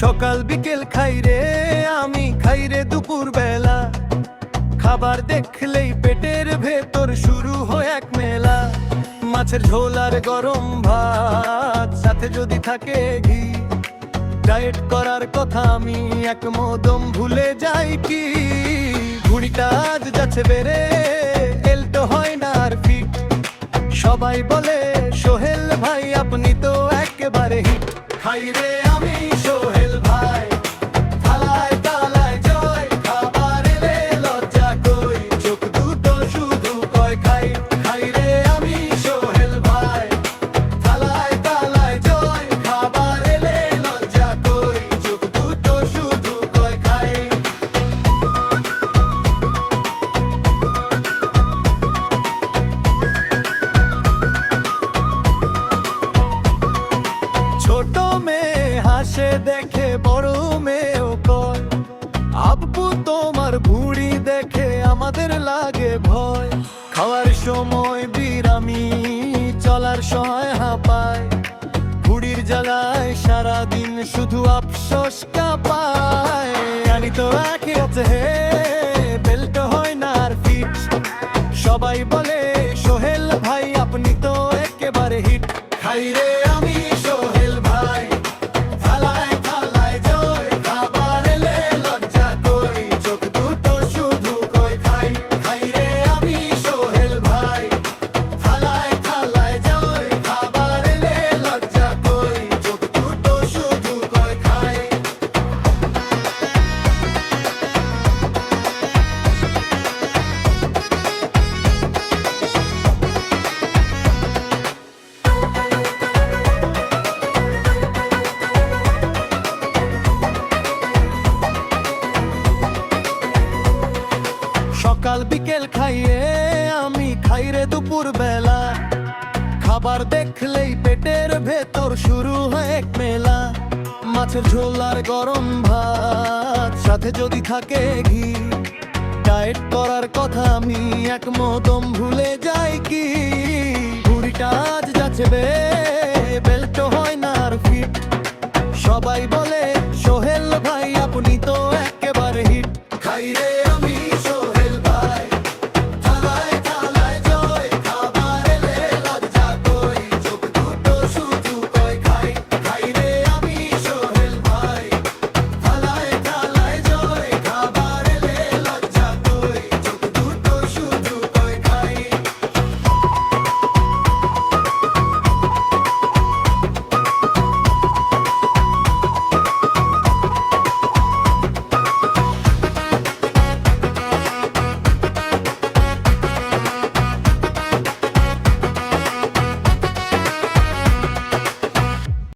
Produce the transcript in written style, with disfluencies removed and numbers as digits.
সকাল বিকেল খাই রে আমি, খাই রে দুপুর বেলা। খাবার দেখলেই পেটের ভেতর শুরু হয় এক মেলা। মাছের ঝোল আর গরম ভাত, সাথে যদি থাকে ঘি। ডায়েট করার কথা আমি এক মদম ভুলে যাই কি। ভুঁড়িটা আজ যাচ্ছে বেড়ে, এলটো হয় না আর ফিট। সবাই বলে সোহেল ভাই আপনি তো একেবারে হিট। খাই রে আমি সোহেল ভাই, থালায় তালায় জয়। খাবার এলে লজ্জা কই, চোখ দুটো শুধু কয় খাই। খাই রে আমি সোহেল ভাই, থালায় তালায় জয়। খাবার এলে লজ্জা কই, চোখ দুটো শুধু কয় খাই। ছোট মেয়ে হাসে দেখে বড় মেয়েও কয়, আব্বু তোমার ভুঁড়ি দেখে আমাদের লাগে ভয়। খাওয়ার সময় বিরামি, চলার সময় হাঁপায়। ভুঁড়ির জ্বালায় সারাদিন শুধু আফসোস কাঁপায়। আমি তো একে আছে হে, বেল্ট হয় না আর ফিট। সবাই বলে সোহেল ভাই আপনি তো একেবারে হিট। খাই রে আমি সোহেল ভাই, থালায় থালায় জয়। খাবার এলে লজ্জা কই, চোখ দুটো শুধু কই খাই। খাই রে আমি সোহেল ভাই, থালায় থালায় জয়। খাবার এলে লজ্জা কই, চোখ দুটো শুধু কই খাই। সকাল বিকেল খাইয়ে আমি, খাই রে দুপুর বেলা। খাবার দেখলেই পেটের ভেতর শুরু হয় এক মেলা। মাছের ঝোল আর গরম ভাত, সাথে যদি থাকে ঘি। ডায়েট করার কথা আমি এক মদম ভুলে যাই কি। ভুঁড়িটা আজ যাচ্ছে বেল্ট হয় না আর ফিট। সবাই